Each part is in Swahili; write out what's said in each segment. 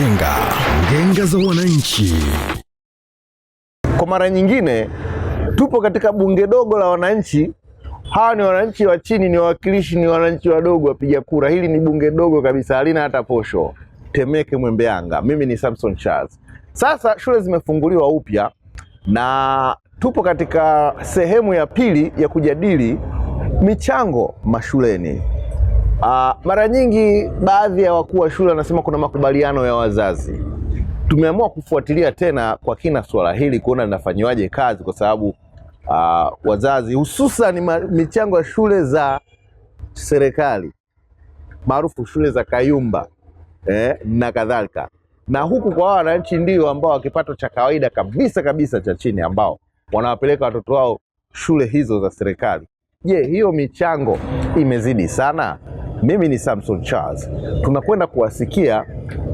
Ngenga za wananchi. Kwa mara nyingine tupo katika bunge dogo la wananchi. Hawa ni wananchi wa chini, ni wawakilishi, ni wananchi wadogo wapiga kura. Hili ni bunge dogo kabisa, halina hata posho. Temeke Mwembeanga. Mimi ni Samson Charles. Sasa shule zimefunguliwa upya na tupo katika sehemu ya pili ya kujadili michango mashuleni. Mara nyingi baadhi ya wakuu wa shule wanasema kuna makubaliano ya wazazi. Tumeamua kufuatilia tena kwa kina swala hili kuona linafanywaje kazi, kwa sababu wazazi hususan michango ya shule za serikali maarufu shule za Kayumba na kadhalika, na huku kwa wananchi ndio ambao wa kipato cha kawaida kabisa cha chini ambao wanawapeleka watoto wao shule hizo za serikali. Je, hiyo michango imezidi sana? Mimi ni Samson Charles. Tunakwenda kuwasikia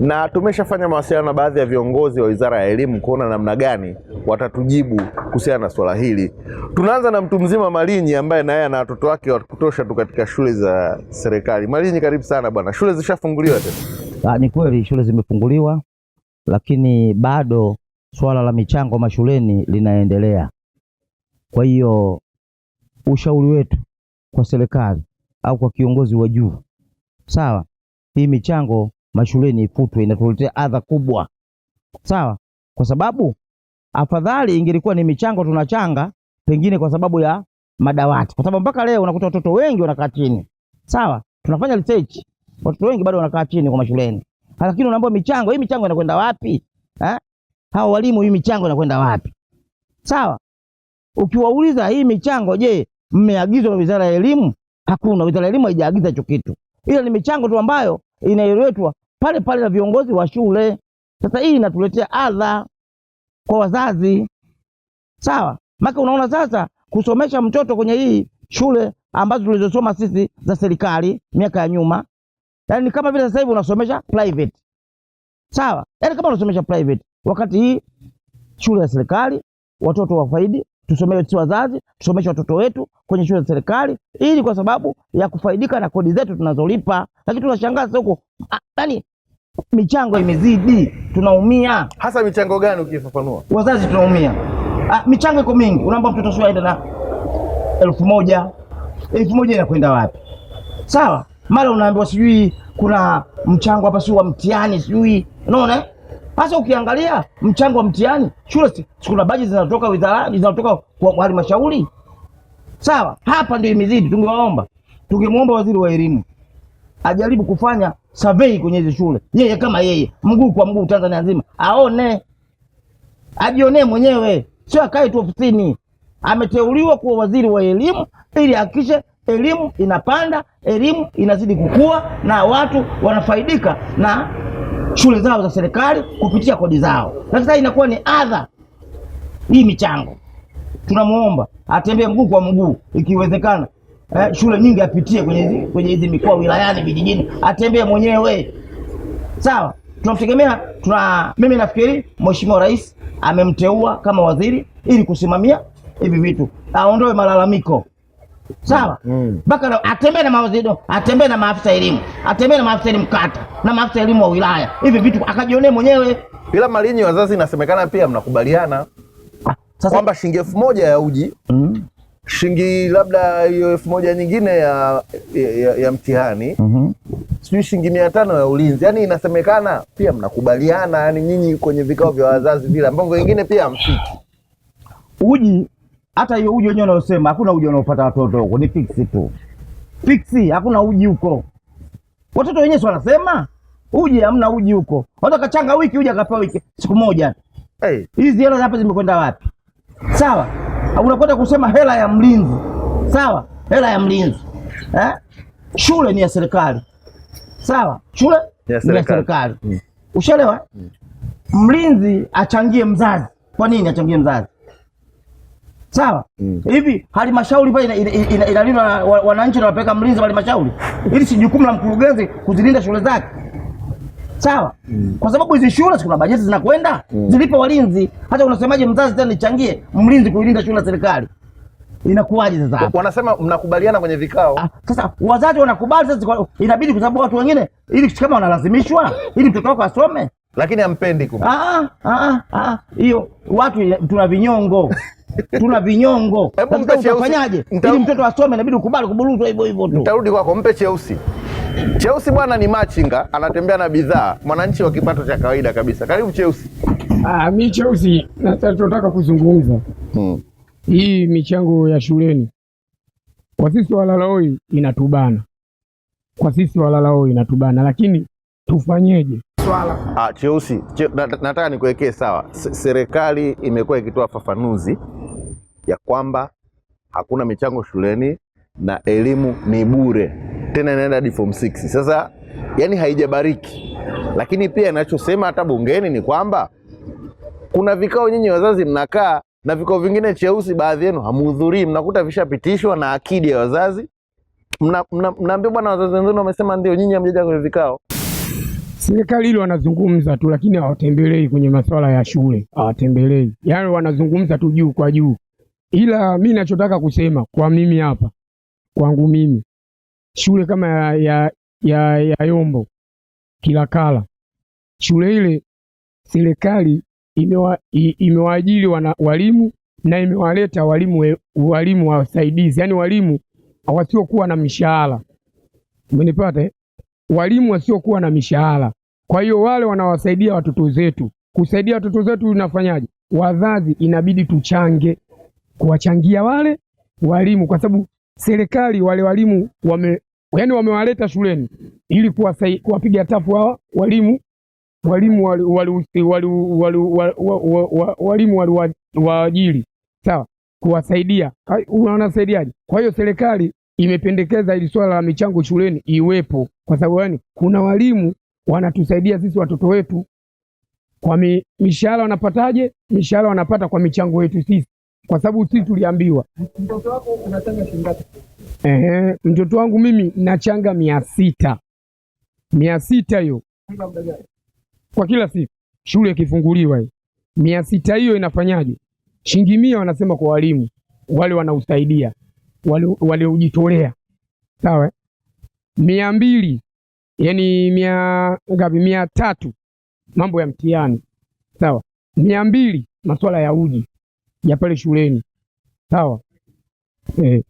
na tumeshafanya mawasiliano na baadhi ya viongozi wa Wizara ya Elimu kuona namna gani watatujibu kuhusiana na swala hili. Tunaanza na mtu mzima Malinyi ambaye naye ana watoto wake wa kutosha tu katika shule za serikali. Malinyi, karibu sana bwana. Shule zishafunguliwa tena? Ni kweli shule zimefunguliwa, lakini bado swala la michango mashuleni linaendelea. Kwa hiyo ushauri wetu kwa serikali au kwa kiongozi wa juu, sawa, hii michango mashuleni ifutwe, inatuletea adha kubwa, sawa, kwa sababu afadhali ingelikuwa ni michango tunachanga pengine kwa sababu ya madawati, kwa sababu mpaka leo unakuta watoto wengi wanakaa chini, sawa, tunafanya research, watoto wengi bado wanakaa chini kwa mashuleni, lakini unaambiwa michango, hii michango inakwenda wapi? Hao walimu, hii michango inakwenda wapi? Sawa, ukiwauliza hii michango, je, mmeagizwa na Wizara ya Elimu? Hakuna, Wizara ya Elimu haijaagiza hicho kitu. Ila ni michango tu ambayo inayoletwa pale pale na viongozi wa shule. Sasa hii inatuletea adha kwa wazazi. Sawa? Maka unaona sasa kusomesha mtoto kwenye hii shule ambazo tulizosoma sisi za serikali miaka ya nyuma, yaani kama vile sasa hivi unasomesha private. Sawa? Yaani kama unasomesha private, wakati hii shule ya serikali watoto wafaidi, tusomeshe wazazi, tusomeshe watoto wetu kwenye shule za serikali ili kwa sababu ya kufaidika na kodi zetu tunazolipa. Lakini tunashangaa sasa huko, yaani michango imezidi, tunaumia. Hasa michango gani ukifafanua? Wazazi tunaumia. Michango iko mingi. Unaomba mtoto shule aende na 1000. 1000 inakwenda wapi? Sawa? Mara unaambiwa sijui kuna mchango hapa sio wa mtihani sijui. Unaona? Sasa ukiangalia mchango wa mtihani, shule kuna bajeti zinatoka wizarani, zinatoka kwa halmashauri. Sawa? Hapa ndio imezidi. Tungemuomba waziri wa elimu ajaribu kufanya survey kwenye hizo shule. Yeye kama yeye, mguu kwa mguu Tanzania nzima, aone. Ajionee mwenyewe. Sio akae tu ofisini. Ameteuliwa kuwa waziri wa elimu ili hakikishe elimu inapanda, elimu inazidi kukua na watu wanafaidika na shule zao za serikali kupitia kodi zao. Sasa inakuwa ni adha hii michango. Tunamuomba atembee mguu kwa mguu ikiwezekana. Shule nyingi apitie kwenye hizi mikoa, wilayani, vijijini, atembee mwenyewe. Sawa? Tunamtegemea, mimi nafikiri Mheshimiwa Rais amemteua kama waziri ili kusimamia hivi vitu. Aondoe malalamiko. Sawa? Baka atembee na mawaziri, atembee na maafisa elimu, atembee na maafisa elimu kata, na maafisa elimu wa wilaya. Hivi vitu akajionee mwenyewe. Bila Malinyi, wazazi inasemekana pia mnakubaliana kwamba shilingi 1000 ya uji, shilingi labda hiyo 1000 nyingine ya mtihani, sijui shilingi 500 ya ulinzi. Yaani inasemekana pia mnakubaliana, yani nyinyi kwenye vikao vya wazazi vile ambao wengine pia mfiki. Uji, hata hiyo uji wenyewe unaosema hakuna uji unaopata watoto huko, ni fiksi tu. Fiksi, hakuna uji huko. Watoto wenyewe wanasema uji, hamna uji huko. Watoto kachanga wiki uji akapewa wiki siku moja. Hizi hela hapa zimekwenda wapi? Sawa? Unakwenda kusema hela ya mlinzi. Sawa? Hela ya mlinzi. Shule ni ya serikali. Sawa? Shule ni ya serikali. Ushaelewa? Mlinzi achangie mzazi. Kwa nini achangie mzazi? Sawa? Hivi halmashauri pale inalinda wananchi na wapeleka mlinzi wa halmashauri. Ili si jukumu la mkurugenzi kuzilinda shule zake. Sawa? Kwa sababu hizi shule kuna bajeti zinakwenda, zilipe walinzi. Hata unasemaje mzazi tena nichangie mlinzi kuilinda shule za serikali? Inakuwaje sasa hapo? Wanasema mnakubaliana kwenye vikao. Sasa wazazi wanakubali, sasa inabidi kwa sababu watu wengine ili kama wanalazimishwa ili mtoto wako asome. Lakini hampendi kumbe. Hiyo watu tuna vinyongo. Tuna vinyongo. Hebu mpe Cheusi. Utafanyaje? Ili mtoto asome inabidi ukubali kuburuzwa hivyo hivyo tu. Nitarudi kwako, mpe Cheusi. Cheusi bwana ni machinga, anatembea na bidhaa, mwananchi wa kipato cha kawaida kabisa. Karibu Cheusi. Mimi Cheusi nataka kuzungumza. Hii michango ya shuleni kwa sisi walalahoi inatubana. Lakini tufanyeje? Cheusi, nataka nikuwekee sawa. Serikali imekuwa ikitoa fafanuzi ya kwamba hakuna michango shuleni na elimu ni bure, tena inaenda hadi form 6. Sasa yani haijabariki, lakini pia inachosema hata bungeni ni kwamba kuna vikao nyinyi wazazi mnakaa na vikao vingine Cheusi, baadhi yenu hamuhudhurii, mnakuta vishapitishwa na akidi ya wazazi. Mnaambia bwana, wazazi wenzenu wamesema ndio, nyinyi hamjaja kwenye vikao. Serikali hilo wanazungumza tu, lakini hawatembelei kwenye masuala ya shule, hawatembelei. Yaani wanazungumza tu juu kwa juu. Ila mimi ninachotaka kusema kwa mimi hapa, kwangu mimi, shule kama ya Yombo Kilakala, shule ile serikali imewaajiri walimu na imewaleta walimu wasaidizi, yani walimu wasiokuwa na mishahara. Umenipata? Walimu wasiokuwa na mishahara. Kwa hiyo wale wanawasaidia watoto zetu. Kusaidia watoto zetu unafanyaje? Wazazi inabidi tuchange kuwachangia wale walimu, kwa sababu serikali wale walimu wamewaleta shuleni ili kuwapiga tafu hawa walimu waliwaajiri, sawa, kuwasaidia. Wanasaidiaje? Kwa hiyo serikali imependekeza ili swala la michango shuleni iwepo, kwa sababu kuna walimu wanatusaidia sisi watoto wetu. Kwa mishahara wanapataje? Mishahara wanapata kwa michango yetu sisi, kwa sababu sisi tuliambiwa. Mtoto wako unachanga shilingi ngapi? Mtoto wangu mimi nachanga 600. 600 hiyo kwa kila siku shule ikifunguliwa hii. 600 hiyo inafanyaje? Shilingi 100 wanasema kwa walimu wale wanausaidia, wale ujitolea, sawa. 200 yani 300 mambo ya mtihani, sawa. 200 masuala ya uji ya pale shuleni, sawa.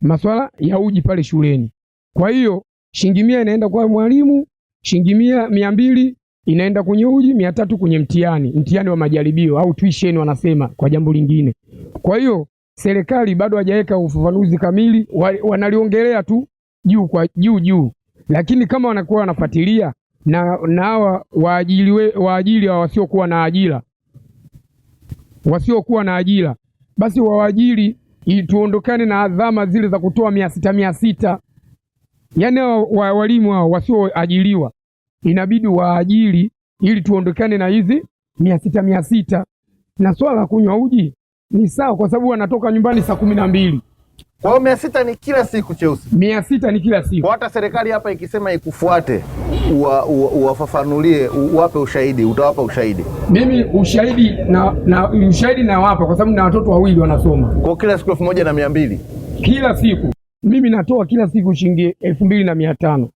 Masuala ya uji pale shuleni. Kwa hiyo shilingi 100 inaenda kwa mwalimu, shilingi 200 inaenda kwenye uji, 300 kwenye mtihani wa majaribio au tuition wanasema kwa jambo lingine. Kwa hiyo serikali bado hajaweka ufafanuzi kamili, wanaliongelea tu juu kwa juu, lakini kama wanakuwa wanafuatilia na hawa waajiri wasiokuwa na ajira, basi waajiri ili tuondokane na adhama zile za kutoa 600. Yaani walimu hao wasioajiriwa inabidi waajiri ili tuondokane na hizi 600. Na swala la kunywa uji ni sawa, kwa sababu wanatoka nyumbani saa 12. Kwa hiyo 600 ni kila siku Cheusi. 600 ni kila siku. Kwa hata serikali hapa ikisema ikufuate, uwafafanulie, uwape ushahidi, utawapa ushahidi? Mimi ushahidi nawapa, kwa sababu na watoto wawili wanasoma. Kwa kila siku 1200. Kila siku. Mimi natoa kila siku shilingi 2500.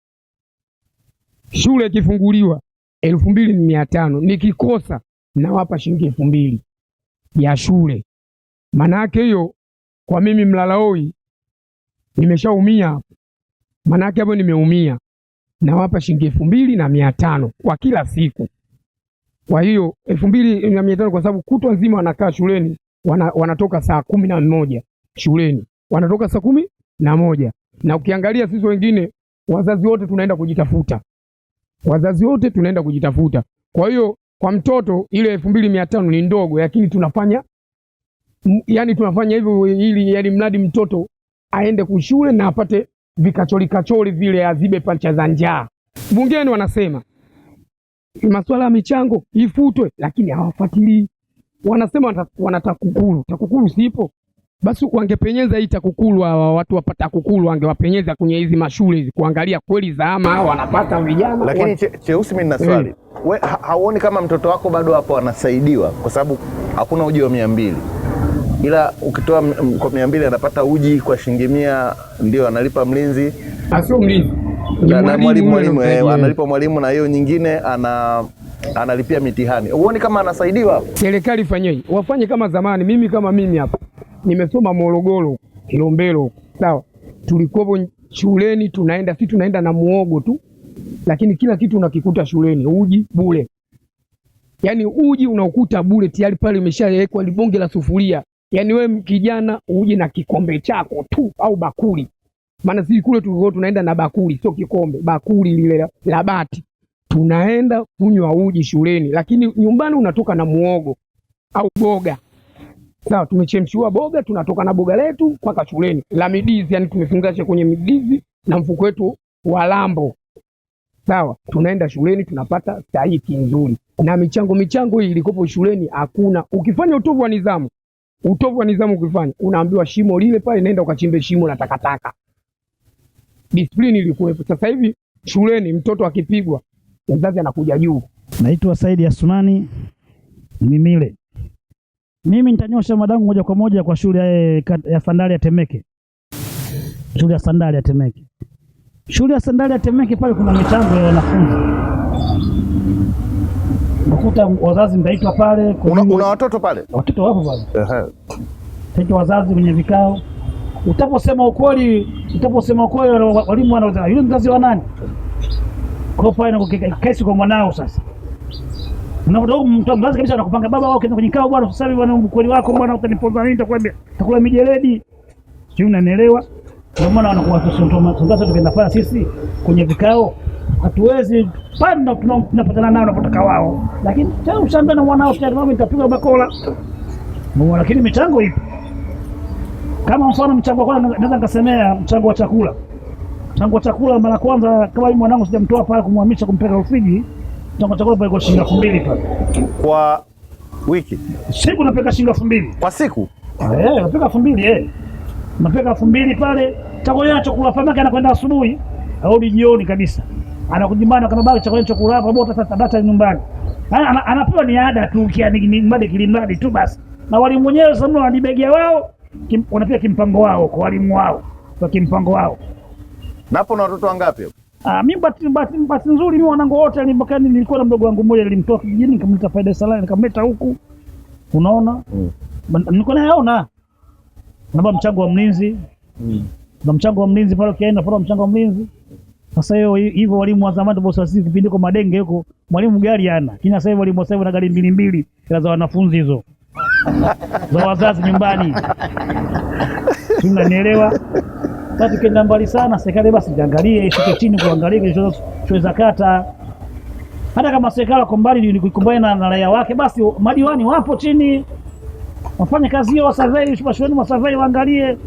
Shule ikifunguliwa 2500. Nikikosa nawapa shilingi 2000 ya shule. Maana yake hiyo kwa mimi mlalahoi nimeshaumia hapo. Maana yake hapo nimeumia. Nawapa shilingi 2500 kwa kila siku. Kwa hiyo 2500 kwa sababu kutwa nzima wanakaa shuleni, wanatoka saa 11 shuleni. Wanatoka saa 11. Na ukiangalia sisi wengine wazazi wote tunaenda kujitafuta. Kwa hiyo kwa mtoto ile 2500 ni ndogo, lakini tunafanya hivyo ili mradi mtoto aende kushule na apate vikachori vile, azibe pancha za njaa. Bungeni wanasema masuala ya michango ifutwe, lakini hawafuatilii. Wanasema wanataKUKURU. TAKUKURU sipo. Basi wangepenyeza hii TAKUKURU, hawa watu wapata TAKUKURU wangewapenyeza kwenye hizi mashule hizi kuangalia kweli zama wanapata vijana. Lakini Cheusi, mimi nina swali. Wewe hauoni kama mtoto wako bado hapo anasaidiwa, kwa sababu hakuna uji wa 200? Ila ukitoa kwa 200 anapata uji kwa shilingi 100, ndio analipa mlinzi. Sio mlinzi. Na mwalimu analipa mwalimu, na hiyo nyingine analipia mitihani. Huoni kama anasaidiwa hapo? Serikali fanyeje? Wafanye kama zamani. Mimi hapa nimesoma Morogoro, Kilombero, sawa. Tulikuwa shuleni tunaenda na muogo tu, lakini kila kitu unakikuta shuleni, uji bure. Yaani uji unakuta bure tayari pale imeshawekwa libonge la sufuria. Yaani wewe kijana uje na kikombe chako tu au bakuli. Maana sisi kule tulikuwa tunaenda na bakuli, sio kikombe, bakuli lile la bati. Tunaenda kunywa uji shuleni, lakini nyumbani unatoka na muogo au boga. Sawa, tumechemshua boga, tunatoka na boga letu mpaka shuleni. La midizi, yani tumefungasha kwenye midizi na mfuko wetu wa lambo. Sawa, tunaenda shuleni tunapata stahiki nzuri. Na michango hii ilikopo shuleni hakuna. Ukifanya utovu wa nidhamu ukifanya, unaambiwa shimo lile pale, nenda ukachimbe shimo la takataka. Discipline ilikuwepo. Sasa hivi shuleni mtoto akipigwa, mzazi anakuja juu. Naitwa Saidi Asumani Mimile. Mimi nitanyosha madangu moja kwa moja kwa shule ya Sandali ya Temeke. Shule ya Sandali ya Temeke. Shule ya Sandali ya Temeke pale kuna michango ya wanafunzi. Nakuta wazazi mtaitwa pale. Una watoto pale? Watoto wapo pale. Taitwa wazazi kwenye vikao. Utaposema ukweli walimu wanauliza yule mzazi wa nani? Kwa pale na kesi kwa mwanao sasa. Unapotoka mtu mzazi kabisa anakupanga baba wao kwenye kikao, bwana sasa hivi bwana ukweli wako bwana utaniponza nini, nitakwambia takula mijeledi. Sio, unanielewa? Ndio maana wanakuwa sasa tukienda sisi kwenye vikao hatuwezi panda tunapatana nao napotaka wao, lakini tena ushamba na mwanao tena mimi nitapiga bakola. Lakini michango ipo. Kama mfano mchango wa kwanza naweza nikasemea mchango wa chakula. Mchango wa chakula mara kwanza kama mimi mwanangu sijamtoa pale kumhamisha kumpeleka Rufiji, mchango wa chakula pale kwa shilingi 2000 pale. Kwa wiki? Siku napeka shilingi 2000. Kwa siku? Napeka 2000 Napeka 2000 pale. Chakula pamaka anakwenda asubuhi au jioni kabisa. Anakujimana kama bado chakula hapa bora tabata nyumbani. Anapewa ni ada tu kiani mradi kilimradi tu basi. Na walimu wenyewe sasa wanadibegea wao, wanapewa kimpango wao kwa walimu wao, kwa kimpango wao. Na hapo na watoto wangapi hapo? Mimi bahati nzuri mimi wanangu wote nilikuwa na mdogo wangu mmoja nilimtoa kijijini nikamleta Faida Salani nikamleta huku. Unaona? Nilikuwa naona. Namba mchango wa mlinzi. Na mchango wa mlinzi pale ukienda pale mchango wa mlinzi. Sasa hivyo walimu wa zamani bosi sisi kipindi kwa madenge huko mwalimu gari hana. Kina sasa hivi walimu sasa na gari mbili ila za wanafunzi hizo. Za wazazi nyumbani. Unanielewa? Sasa tukienda mbali sana serikali basi jiangalie ishuke chini kuangalia shule za kata. Hata kama serikali kwa mbali ni kukumbana na raia wake basi madiwani wapo chini. Wafanye kazi hiyo wasurvey shuleni wasurvey waangalie.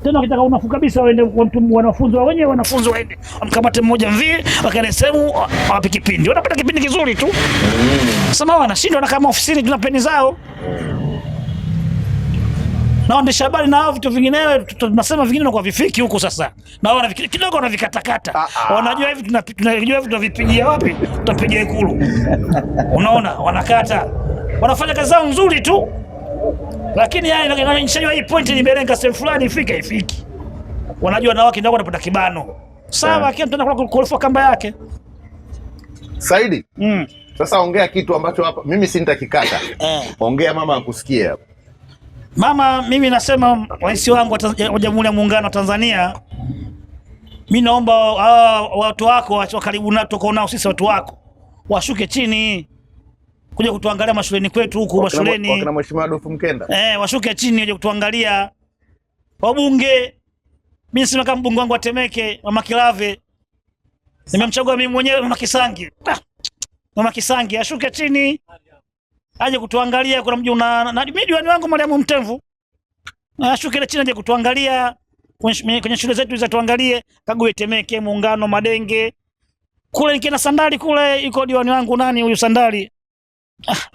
Tena ukitaka unafuu kabisa waende wanafunzi wenyewe wanafunzi waende amkamate mmoja mvie wakaenda sehemu wapi kipindi. Wanapata kipindi kizuri tu. Sasa wanashindwa na kama ofisini tuna peni zao. Na waandishi habari na hao vitu vinginevyo tunasema vingine na kwa vifiki huko sasa. Na wao kidogo wanavikatakata. Wanajua hivi tunajua hivi tunavipigia wapi? Tutapigia Ikulu. Unaona wanakata. Wanafanya kazi zao nzuri tu. Lakini inashajua hii point ni berenga sehemu fulani ifiki. Wanajua na wake ndio wanapata kibano. Sawa, kile mtu anakuwa kulifa kamba yake. Saidi. Sasa ongea kitu ambacho hapa mimi si nitakikata. Ongea mama akusikie hapa. Mama, mimi nasema rais wangu wa Jamhuri ya Muungano wa Tanzania, mimi naomba watu wako wa karibu na tuko nao sisi watu wako washuke chini kuja kutuangalia mashuleni kwetu huku mashuleni. Wakina Mheshimiwa Adolf Mkenda. Washuke chini waje kutuangalia. Wabunge, mimi nasema kama mbunge wangu wa Temeke, Mama Kilave. Nimemchagua mimi mwenyewe Mama Kisangi. Mama Kisangi ashuke chini. Aje kutuangalia kuna mji na diwani wangu Mariamu Mtemvu. Ashuke chini aje kutuangalia kwenye shule zetu za tuangalie Kaguye Temeke, Muungano, Madenge. Kule nikienda Sandali kule yuko diwani wangu nani huyu Sandali?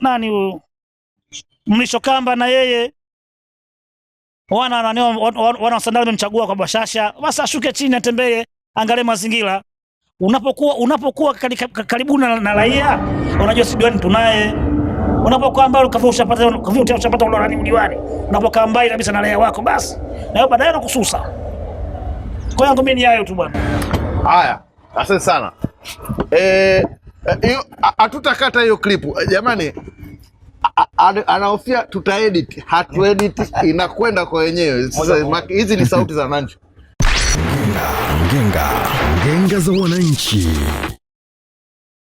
Nani huyu? Mlisho Kamba na yeye. Wana Sandali wamemchagua kwa bashasha. Basi ashuke chini atembee, angalie mazingira. Unapokuwa karibu na raia, unajua si diwani tunaye. Unapokuwa mbali ushapata ule diwani. Unapokaa mbali kabisa na raia wako basi. Na hiyo baadaye nakususa. Kwa hiyo mimi ni hayo tu bwana. Haya, asante sana. Hatutakata hiyo clip jamani. Anahofia tutaedit, hatuedit, inakwenda kwa wenyewe. Hizi ni sauti za wananchi. Ngenga za wananchi.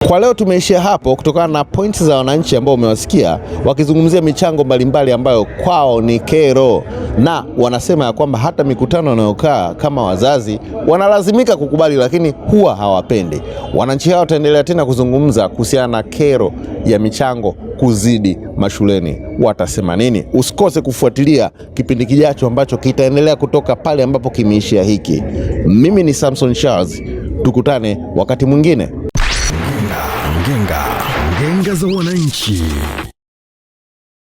Kwa leo tumeishia hapo kutokana na points za wananchi ambao umewasikia wakizungumzia michango mbalimbali ambayo kwao ni kero, na wanasema ya kwamba hata mikutano wanayokaa kama wazazi wanalazimika kukubali, lakini huwa hawapendi. Wananchi hao wataendelea tena kuzungumza kuhusiana na kero ya michango kuzidi mashuleni. Watasema nini? Usikose kufuatilia kipindi kijacho ambacho kitaendelea kutoka pale ambapo kimeishia hiki. Mimi ni Samson Charles, tukutane wakati mwingine. Ngenga za wananchi.